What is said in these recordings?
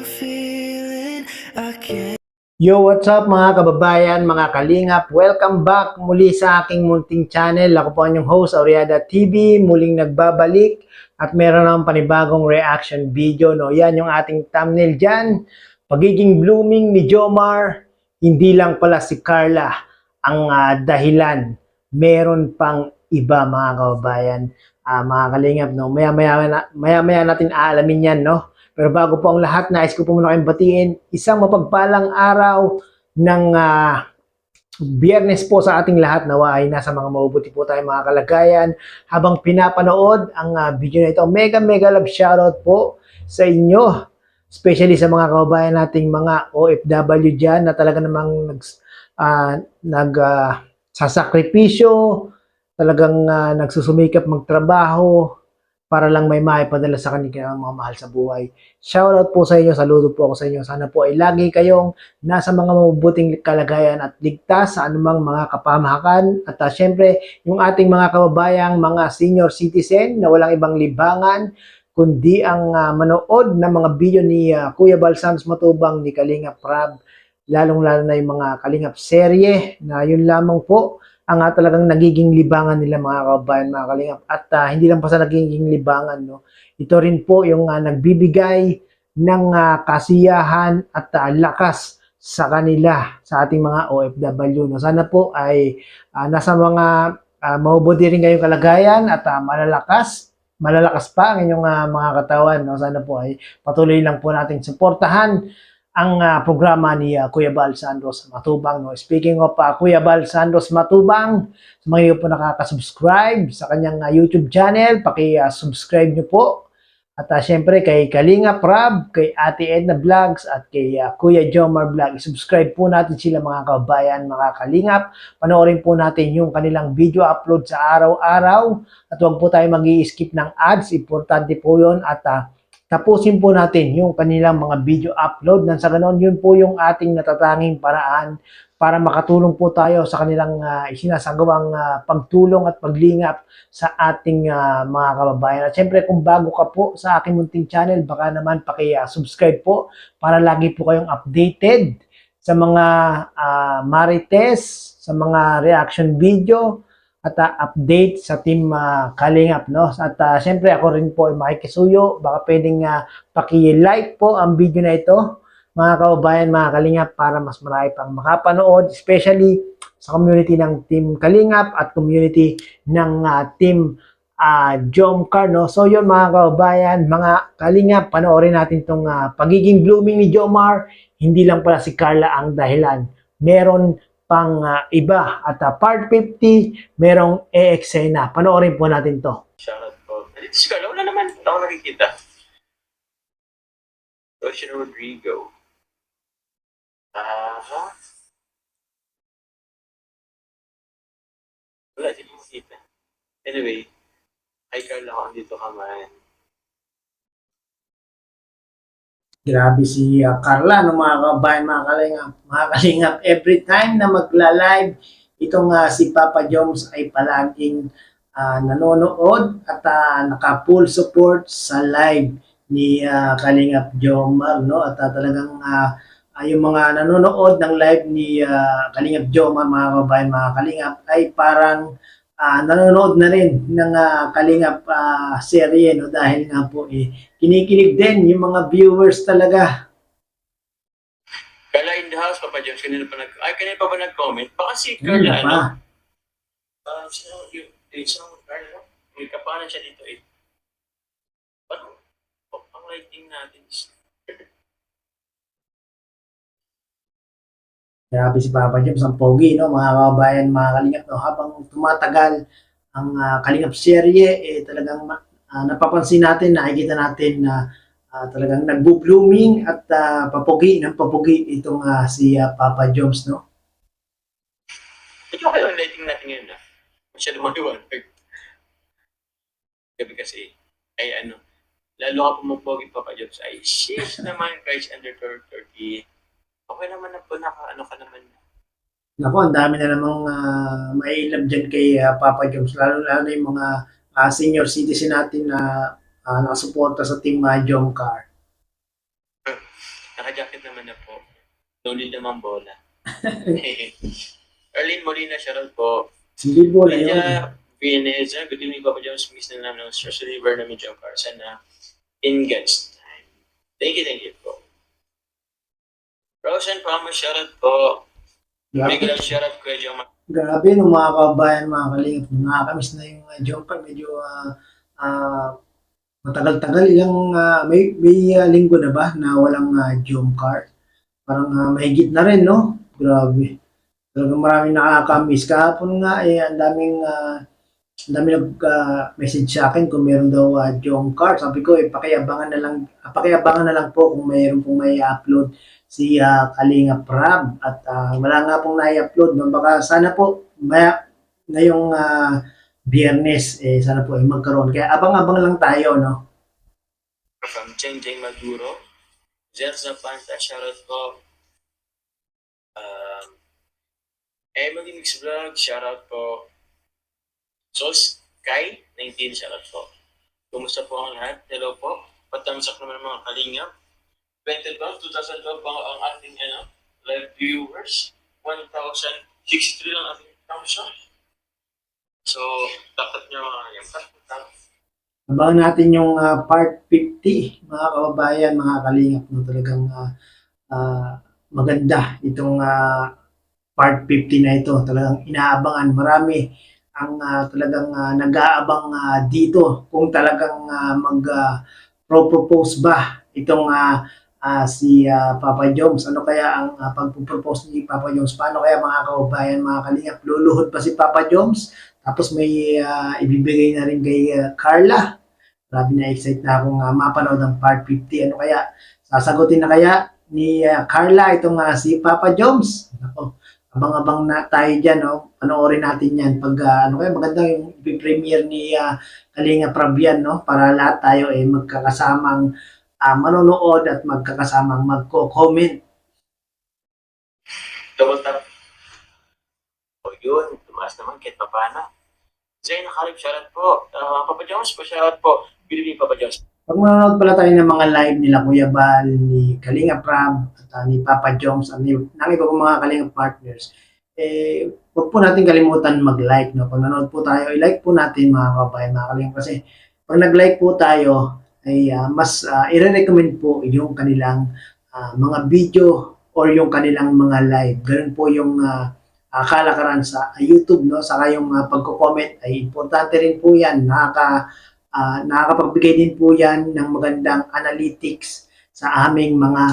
feeling I can't. Yo, what's up mga kababayan, mga kalingap? Welcome back muli sa aking munting channel. Ako po ang inyong host, Auriada TV, muling nagbabalik at meron ng panibagong reaction video. No? Yan yung ating thumbnail dyan. Pagiging blooming ni Jomar, hindi lang pala si Carla ang dahilan. Meron pang iba mga kababayan, mga kalingap. No? Maya-maya natin aalamin yan, no? Pero bago po ang lahat, nais ko po muna kayong batiin isang mapagpalang araw ng Biyernes po sa ating lahat. Nawa ay nasa mga mabubuti po tayo mga kalagayan. Habang pinapanood ang video na ito, mega love shoutout po sa inyo. Especially sa mga kababayan nating mga OFW dyan na talaga namang sasakripisyo, talagang nagsusumikap magtrabaho para lang may maipadala sa kanilang mga mahal sa buhay. Shoutout po sa inyo, saludo po ako sa inyo. Sana po ay lagi kayong nasa mga mabubuting kalagayan at ligtas sa anumang mga kapamahakan. At syempre, yung ating mga kababayang, mga senior citizen na walang ibang libangan, kundi ang manood ng mga video ni Kuya Bal Santos Matubang, ni Kalingap Rab, lalong-lalo na yung mga Kalingap serye, na yun lamang po ang talagang nagiging libangan nila mga kababayan, mga kalingap. At hindi lang pa sa nagiging libangan, no? Ito rin po yung nagbibigay ng kasiyahan at lakas sa kanila, sa ating mga OFW. No? Sana po ay nasa mga mabubuti rin kayong kalagayan at malalakas pa ang inyong mga katawan. No? Sana po ay patuloy lang po natin suportahan ang programa ni Kuya Bal Santos Matubang. No? Speaking of Kuya Bal Santos Matubang, sa mga iyo po nakaka-subscribe sa kanyang YouTube channel, paki-subscribe nyo po. At syempre kay Kalingap Rab, kay Ate Edna Vlogs, at kay Kuya Jomar Vlog. Subscribe po natin sila mga kabayan, mga kalingap. Panoorin po natin yung kanilang video upload sa araw-araw. At huwag po tayo mag-i-skip ng ads. Importante po yun. At tapusin po natin yung kanilang mga video upload. Nang sa ganon, yun po yung ating natatanging paraan para makatulong po tayo sa kanilang isinasagawang pagtulong at paglingap sa ating mga kababayan. At syempre, kung bago ka po sa aking munting channel, baka naman paki-subscribe po para lagi po kayong updated sa mga marites, sa mga reaction video, at update sa team Kalingap, no? At syempre ako rin po ay makikisuyo, baka pwedeng paki-like po ang video na ito, mga kababayan, mga Kalingap, para mas marami pang makapanood, especially sa community ng team Kalingap at community ng team Jomcar, no? So yun mga kababayan, mga Kalingap, panoorin natin itong pagiging blooming ni Jomar. Hindi lang pala si Carla ang dahilan, meron pang iba. At part 50, merong e-eksena. Panoorin po natin to. Shoutout po. Dito si Carla, wala naman ako nakikita. Ocean Rodrigo. Aha. Wala, hindi mo makita. Anyway, hi Carla, kung dito ka man. Grabe si Carla, no, mga kabayan, mga kalingap. Every time na magla-live, itong si Papa Joms ay palaging nanonood at naka-full support sa live ni Kalingap Jomar, no? At talagang yung mga nanonood ng live ni Kalingap Jomar, mga kabayan, mga kalingap, ay parang nanonood na rin ng Kalingap serye, no? Dahil nga po kinikilig din yung mga viewers talaga. Carla in the house, Papa Jones, kanina pa ba nag-comment? Baka si Carla, ano? Sino yung Carla? May kapanan siya dito eh. Parang, ang lighting natin is... Grabe si Papa Joms, ang pogi, no? Mga kababayan, mga kalingap, no? Habang tumatagal ang Kalingap serye, talagang napapansin natin, nakikita natin na talagang nagbo-blooming at papugi ng papugi itong si Papa Joms, no? Ito kayo ang lighting natin ngayon na. Masyado maliwanag. Gabi kasi, ay ano, lalo ka pumapogi, Papa Jones, ay sheesh naman guys, under 30. Okay naman na po, naka-ano ka naman. Naku, ang dami na namang mai-love dyan kay Papa Joms, lalo na yung mga senior citizen natin na nakasuporta sa team Jomcar. naka-jacket naman na po. No need naman bola. Arlene Molina, shoutout po. Hindi bola yun. Lydia Vieneza, good evening, Papa Jones. Miss na namin ng stress reliever namin dyan para sana in God's time. Thank you po. Rosen Palmer, shoutout po. Big Grabe, love, shoutout Kuya Jom. grabe nung mga kababayan, mga kalingap. Nakakamiss na yung jumper. Medyo matagal-tagal. May linggo na ba na walang jump car? Parang mahigit na rin, no? Grabe. Talagang maraming nakakamiss. Kahapon nga, ang dami nag-message sa akin kung meron daw jump car. Sabi ko, pakiabangan na lang po kung mayroon pong may upload si Kalinga Prab. At wala nga pong na-upload. No? Baka sana po, ngayong Biyernes, sana po ay magkaroon. Kaya abang-abang lang tayo, no? From Jeng Maduro. Zelza Panta, shoutout po. Emily Mix Vlog, shoutout po. Sos Kai, 19, shoutout po. Kumusta po ang lahat? Hello po. Patamsak naman ng mga kalingap. 2012 ang ating live viewers. 1,063 lang ating tamsak. So, dapat nyo mga yung Abangan natin yung part 50, mga kababayan, mga kalingap. No? Talagang maganda itong part 50 na ito. Talagang inaabangan. Marami ang talagang nag-aabang dito kung talagang mag-propose ba itong si Papa Joms. Ano kaya ang pagpropose ni Papa Joms? Paano kaya mga kababayan, mga kalingap? Luluhod pa si Papa Joms? Tapos may ibibigay na rin kay Carla. Grabe na excite na akong mapanood ang part 50. Ano kaya? Sasagutin na kaya ni Carla itong si Papa Joms? Ako, abang-abang na tayo dyan. No? Panoorin natin yan. Pag ano kaya maganda yung premiere ni Kalinga Prab yan, no? Para lahat tayo magkakasamang manonood at magkakasamang magko-comment. double tap. O yun, tumaas naman kahit pa paano. Zayn Nakarib, shoutout po. Papa Jones po, shoutout po. Good evening, Papa Jones. Pag manonood pala tayo ng mga live nila Kuya Bal, ni Kalinga Prab, at ni Papa Jones, at ng iba kong mga Kalinga partners, huwag po natin kalimutan mag-like. No? Pag nanonood po tayo, i-like po natin mga kabayan, mga Kalinga. Kasi pag nag-like po tayo, ay mas i-recommend po yung kanilang mga video or yung kanilang mga live. Ganun po yung kalakaran sa YouTube, no? Saka yung pagko-comment ay importante rin po yan. Nakakapagbigay din po yan ng magandang analytics sa aming mga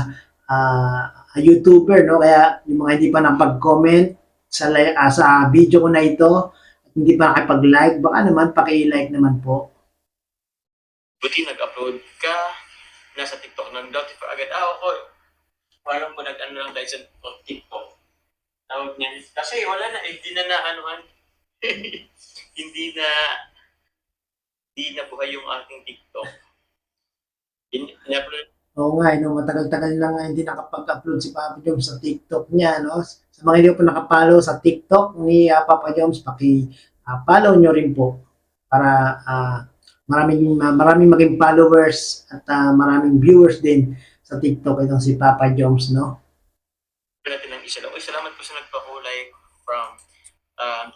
YouTuber, no? Kaya yung mga hindi pa nakapag-comment sa video ko na ito, at hindi pa nakapag-like, baka naman paki-like naman po. Buti nag-upload ka, nasa TikTok, nag-notify agad. Ako, parang po nag-ano lang tayo sa TikTok. Tawag niya. Kasi wala na, hindi na anuhan. hindi na buhay yung aking TikTok. Oo nga, no, matagal-tagal na nga hindi nakapag-upload si Papa Joms sa TikTok niya, no? Sa mga hindi po nakapalo sa TikTok ni Papa Joms, paki-follow nyo rin po para maraming maging followers at maraming viewers din sa TikTok itong si Papa Joms, no? Natin ng isa lang. Uy, salamat po sa nagpakulay from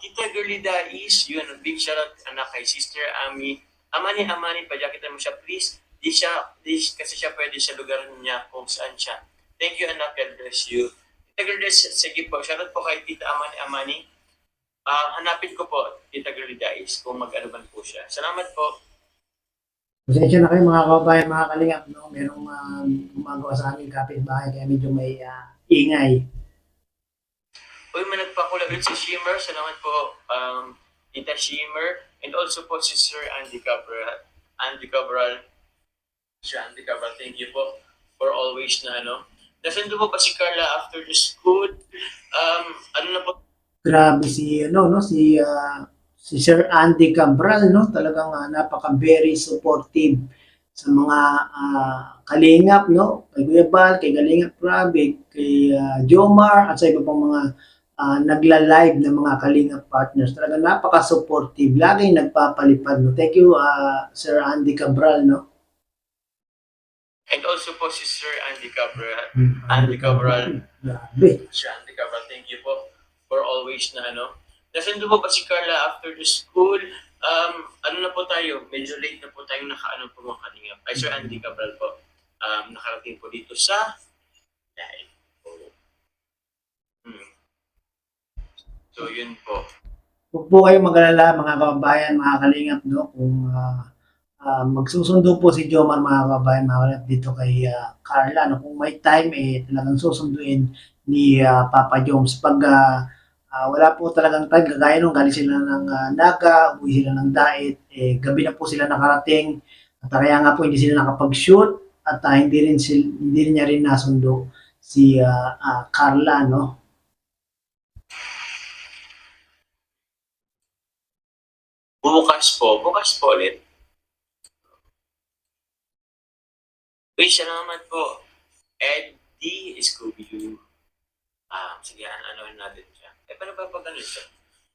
Tita Girlie Dais. Yun, big shoutout anak kay Sister Ami. Amani, pajakitan mo siya, please. Kasi siya pwede sa lugar niya kung saan siya. Thank you, anak. God bless you. Tita Girlie, sige po. Shoutout po kay Tita Amani. Hanapin ko po, Tita Girlie Dais, kung mag-anuban po siya. Salamat po. Pasensya na kayo mga kababayan, mga kalingap, no? Merong gumagawa sa aming kapitbahay kaya medyo may ingay. Uy, may nagpakula ulit si Shimmer. Salamat po, Tita Shimmer. And also po si Sir Andy Cabral. Sir Andy Cabral, thank you po for always na Nasundo po pa si Carla after the school. Ano na po? Grabe si Sir Andy Cabral, no? Talagang napaka-very supportive sa mga kalingap, no? Kay Kuya Bal, kay Kalingap Prab, kay Jomar, at sa iba pang mga nagla-live ng mga kalingap partners. Talagang napaka-supportive. Laging nagpapalipad, no? Thank you, Sir Andy Cabral, no? And also po si Sir Andy Cabral. Andy Cabral. Grabe. Sir Andy Cabral, thank you po for always na ano. Nasundo po ba si Carla after the school? Ano na po tayo? Medyo late na po tayong nakaano po mga kalingap. Ay, Sir Andy Cabral po. Nakarating po dito sa dahil po. So, yun po. Huwag po kayong mag-alala mga kababayan, mga kalingap, no? Kung magsusundo po si Jomar mga kababayan, mga kalingap, dito kay Carla, no? Kung may time, talagang susunduin ni Papa Joms. Pag wala po talagang time, kagaya nung galing sila ng Naga, uwi sila ng Daet, gabi na po sila nakarating, at kaya nga po hindi sila nakapag-shoot, at hindi rin niya rin nasundo si Carla, no? Bukas po ulit. Uy, siya naman po. Eddie Scooby-Doo. Sige, ano natin siya. Paano ba pag ano siya?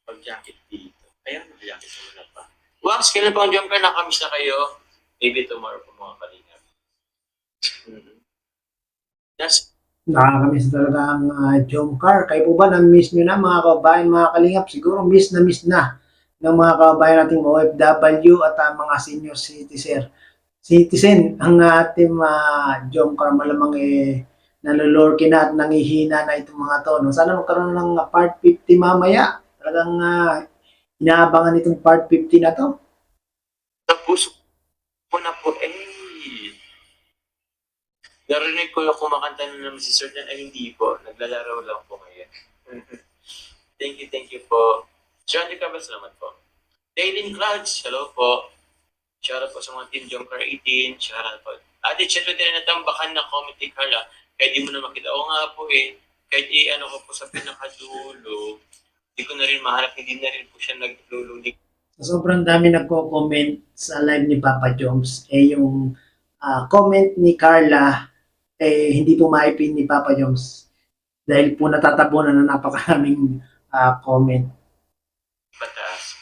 Pag-jacket dito. Ayun, mag-jacket sa muna pa. Wax, kailan pa ang jumper? Nakamiss na kayo? Maybe tomorrow po mga kalingap. That's Nakakamiss talaga ang Jomcar. Kayo po ba na-miss nyo na mga kababayan, mga kalingap? Siguro miss na ng mga kababayan nating OFW at mga senior citizen ang ating Jomcar. Malamang nalulorky na at nangihina na itong mga to. No? Sana magkaroon ng part 50 mamaya. Talagang inaabangan itong part 50 na to. sa puso ko na po. Narinig ko yung kumakanta na naman si Sir Dan. Ay, hindi po. Naglalaro lang po ngayon. Thank you po. Sir Andy Cabral, salamat po. Daylin Clouds, hello po. Shoutout po sa mga Team Jomcar 18. Shoutout po. Ate, chat mo din na tambakan na comment ni Carla. Kahit di mo na makita. Oo nga po Kahit ano ko po sa pinakadulo. Hindi ko na rin mahanap. Hindi na rin po siya naglululig. Sobrang dami nagko-comment sa live ni Papa Joms. Yung comment ni Carla, hindi po maipin ni Papa Joms dahil po natatabunan na napakaraming comment. Pataas.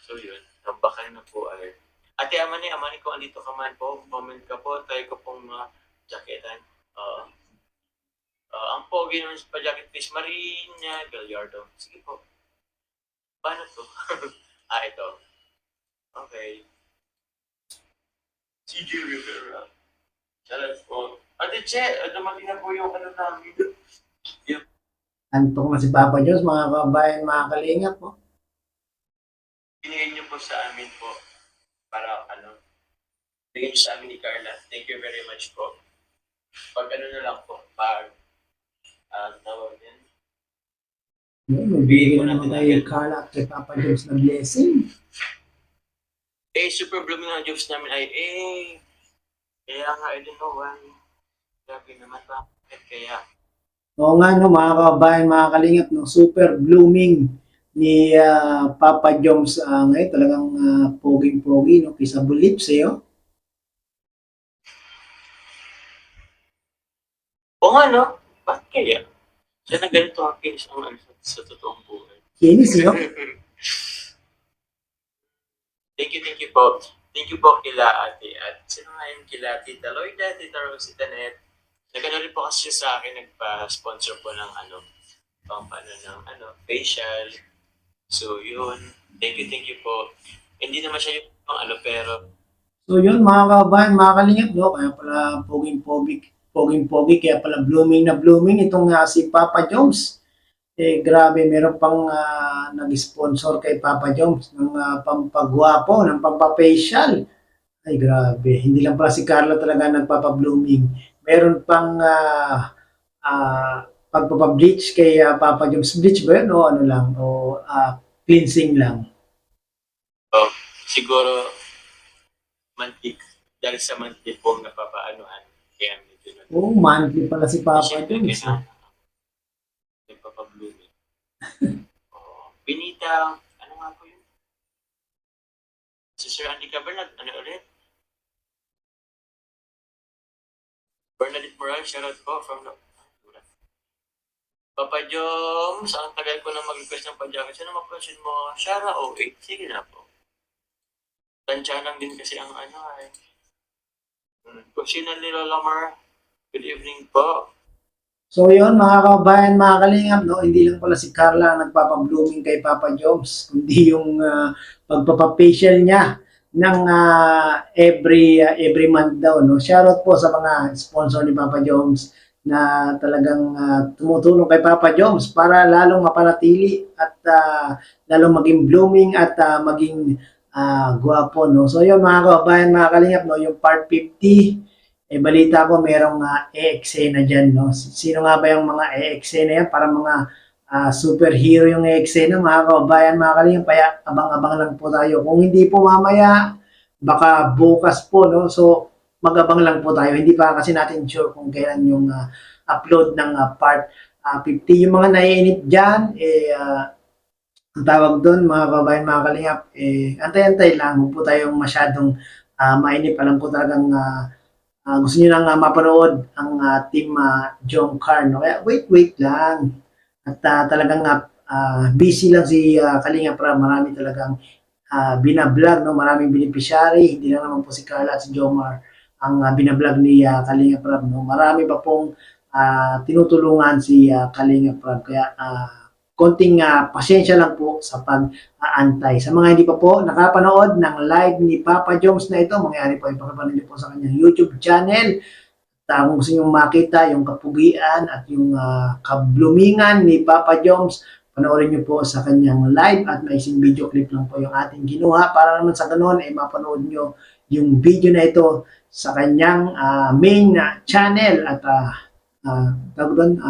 So yun, tambakan na po ay. Ate Amani, kung andito ka man po, comment ka po, tayo ko pong jacketan. Ang pogi naman sa jacket face, Marina Gallardo. Sige po. Paano to? Ito. Okay. CJ Rivera. Salamat po. Ate Che, dumating na po yung ano namin. Antok na si Papa Joms, mga kabayan, mga kalingap po. Binigay niyo po sa amin po para bigyan niyo sa amin ni Carla. Thank you very much po. Pag ano na lang po, pag tawag yan. Magbigay na naman kay Carla at kay Papa Joms na blessing. Super blooming ang jobs namin ay kaya nga, I don't know why. Grabe naman ba? Kaya. Oo nga, no, mga kabayan, mga kalingap, no, super blooming ni Papa Joms ngayon. Talagang poging-pogi, no, kisa bulips, oh. Oo nga, no? Bakit kaya? Siya na ganito ang kinis ang sa totoong buhay. Kinis, no? Thank you po. Thank you po kila ate. At sino nga yung kila Tita Loida, Tita Rosita Net. Nagano rin po kasi siya sa akin, nagpa-sponsor po ng facial. So, yun. Thank you po. Hindi naman siya yung pero... So, yun, mga kabayan, mga kalingap, no? Kaya pala poging-pogi, kaya pala blooming na blooming itong si Papa Joms. Grabe, meron pang nag-sponsor kay Papa Joms ng pampagwapo, ng pampafacial. Ay, grabe. Hindi lang pala si Carla talaga nagpapa-blooming. Meron pang pagpapa-bleach kay Papa Joms. Bleach ba yun? O ano lang? O cleansing lang? Siguro, mantik. Dahil sa monthly pong napapaanuhan. Kaya medyo monthly pala si Papa Joms. Nagpapa-blooming. Benita, ano nga po yun? Si Sir Andy Cabral, ano ulit? Bernadette Moral, shoutout po from Papa Joms, ang tagal ko na mag-request ng pajacket. Sino mapansin mo? Shara 08. Sige na po. Tansya lang din kasi ang Kusina nila Lamar. Good evening po. So yun mga kababayan, mga kalingap, no, hindi lang pala si Carla ang nagpapa-blooming kay Papa Joms, kundi yung pagpapa-facial niya ng every month daw, no. Shoutout po sa mga sponsor ni Papa Joms na talagang tumutulong kay Papa Joms para lalong mapanatili at lalong maging blooming at maging gwapo, no. So yun mga kababayan, mga kalingap, no, yung part 50 balita ko merong e-eksena dyan, no? Sino nga ba yung mga e-eksena yan? Para mga superhero yung e-eksena, mga kababayan, mga kalingap, kaya abang-abang lang po tayo. Kung hindi po mamaya, baka bukas po, no? So, mag-abang lang po tayo. Hindi pa kasi natin sure kung kailan yung upload ng part 50. Yung mga naiinip dyan, ang tawag doon, mga kababayan, mga kalingap, antay-antay lang. Huwag po tayong masyadong mainip. Alam po talagang gusto niyo lang mapanood ang team John Carno. Kaya wait lang. At talagang busy lang si Kalinga Prab. Marami talagang binablog, no? Maraming beneficiary. Hindi lang naman po si Carla at si Jomar ang binablog ni Kalinga Prab. No? Marami pa pong tinutulungan si Kalinga Prab. Kaya konting pasensya lang po sa pag-aantay. Sa mga hindi pa po nakapanood ng live ni Papa Joms na ito, mangyari po ay pakapanood niyo po sa kanyang YouTube channel. At kung gusto niyo makita yung kapugian at yung kablumingan ni Papa Joms, panoorin niyo po sa kanyang live at may isang video clip lang po yung ating ginuha para naman sa ganun ay mapanood niyo yung video na ito sa kanyang main channel at tawag doon,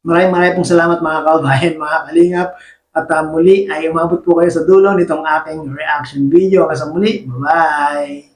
maraming pong salamat mga kababayan, mga kalingap. At muli ay umabot po kayo sa dulo nitong aking reaction video. Hanggang sa muli, bye-bye!